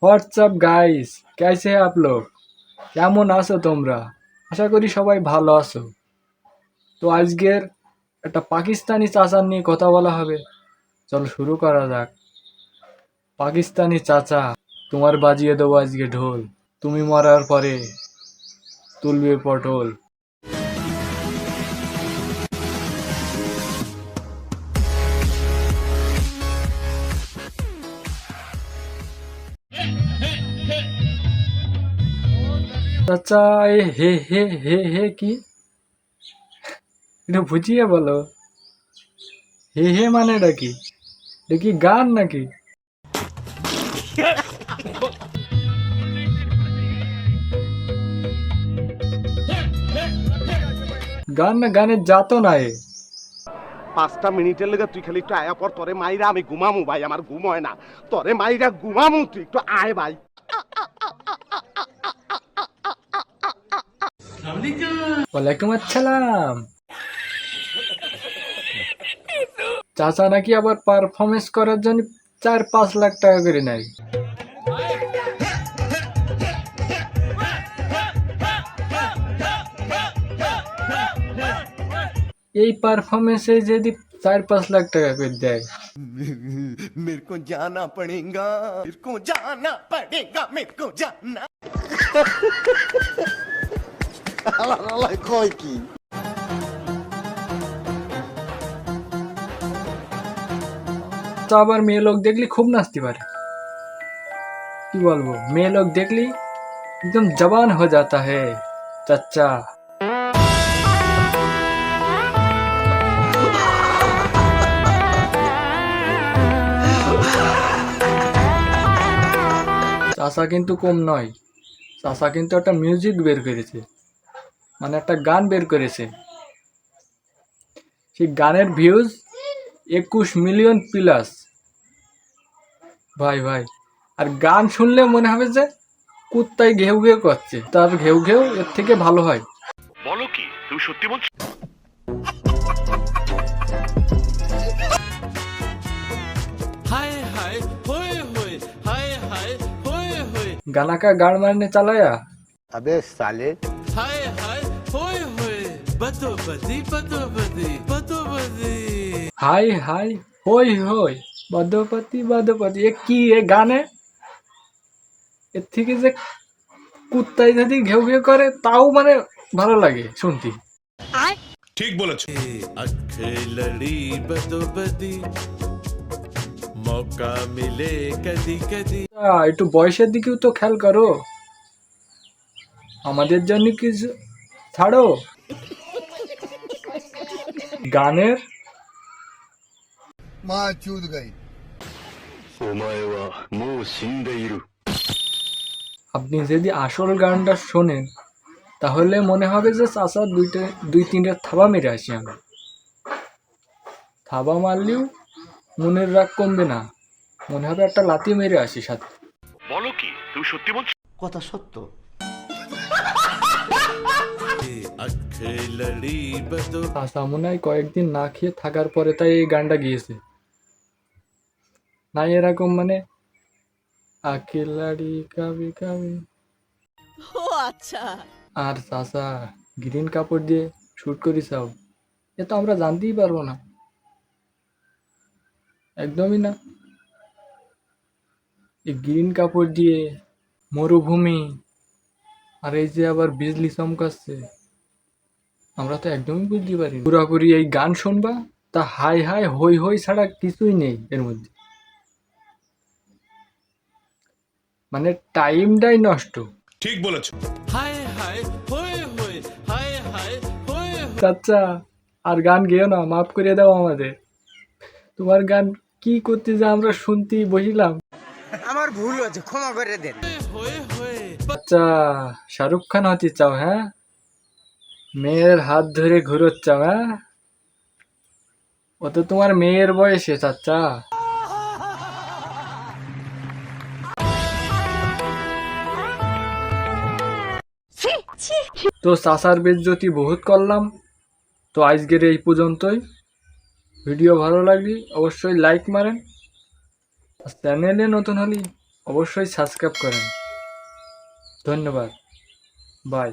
WhatsApp guys, कैसे हैं आप लोग? কেমন আছো তোমরা? আশা করি সবাই ভালো আছো। তো আজকের একটা পাকিস্তানি চাচা নিয়ে কথা বলা হবে। চলো শুরু করা যাক। পাকিস্তানি চাচা, তোমার বাজিয়ে দেবো আজকে ঢোল। তুমি মরার পরে তুলবে পটল। চাচা, এ হে হে হে হে কি? এটা বুঝিয়ে বলো। হে হে মানেটা কি? এটা কি গান নাকি? গান না, গানের জাতো না এ। 5টা মিনিটের লেগে তুই খালি একটু আয়া পর, তোরে মাইরা আমি ঘুমামু ভাই, আমার ঘুম হয় না। তোরে মাইরা ঘুমামু, তুই একটু আয় ভাই। ওয়ালাইকুম আসসালাম। চাচা নাকি আবার পারফরমেন্স করার জন্য 4-5 লাখ টাকা করে নেয়। এই পারফরমেন্সে যদি 4-5 লাখ টাকা করে দেয়, मेरे को जाना पड़ेगा, मेरे को जाना पड़ेगा, मेरे को जाना। কয় কি? তো আবার মেয়ে লোক দেখলি খুব নাচতে পারে। কি বলবো, মেয়ে লোক দেখলি एकदम जवान हो जाता है चाचा। চাচা কিন্তু কম নয়, চাচা কিন্তু একটা মিউজিক বের করেছে, মানে একটা গান বের করেছে। সেই গানের ভিউজ 21 মিলিয়ন প্লাস। ভাই ভাই, আর গান শুনলে মনে হবে যে কুত্তায় ঘেউ ঘেউ করছে, তার ঘেউ ঘেউ এর থেকে ভালো হয়। বলো কি, তুমি সত্যি বলছো? हाय हाय होए होए हाय हाय होए होए गाना का गाड़ मारने चलाया। अबे साले, हाय हाय होए होए बदो बदी হাই হাই হই হই বদপতি বদপতি, এ কি এ গানে? এর থেকে যে কুত্তায় যদি ঘেউ ঘেউ করে তাও মানে ভালো লাগে শুনতে। अखे लड़ी बदो बदी मौका मिले कदी कदी একটু বয়সের দিকেও তো খেয়াল করো, আমাদের জন্য কিছু ছাড়ো। গানের माँ चूद गई। আপনি যদি আসল গানটা শোনেন তাহলে মনে হবে যে চাচা 2-3টা থাবা মেরে আসি আমি। থাবা মারলেও মনের রাগ কমবে না, মনে হবে একটা লাথি মেরে আসি সাথে। বলো কি, তুমি সত্যি বলছো? কথা সত্য। अखे लड़ी बदो চাচা মনে হয় কয়েকদিন না খেয়ে থাকার পরে তাই এই গানটা গিয়েছে। নাই এরকম মানে আখিলাড়ি কাবি কাবি। ও আচ্ছা। আর চাচা গ্রিন কাপড় দিয়ে শুট করিসাও, এ তো আমরা জানতেই পারবো না, একদমই না। এই গ্রিন কাপড় দিয়ে মরুভূমি, আর এই যে আবার বিজলি চমকাচ্ছে, আমরা তো একদমই বুঝতে পারি না। পুরাপুরি এই গান শুনবা, তা হাই হাই হই হই ছাড়া কিছুই নেই এর মধ্যে, মানে টাইমটাই নষ্ট। हाय हाय होए होए हाय हाय होए होए চাচা আর গান গেও না, মাফ করে দাও আমাদের। তোমার গান কি করতে যে আমরা শুনতে বসিলাম। আমার ভুল হয়েছে, ক্ষমা করে দেন। होए होए আচ্ছা, শাহরুখ খান হতে চাও? হ্যাঁ, মেয়ের হাত ধরে ঘুরোচ্ছাও? হ্যাঁ, ও তো তোমার মেয়ের বয়সে চাচা। তো চাচার বেজ্জতি বহুত করলাম, তো আজকের এই পর্যন্তই। ভিডিও ভালো লাগলে অবশ্যই লাইক মারেন, চ্যানেলে নতুন হলে অবশ্যই সাবস্ক্রাইব করেন। ধন্যবাদ। বাই।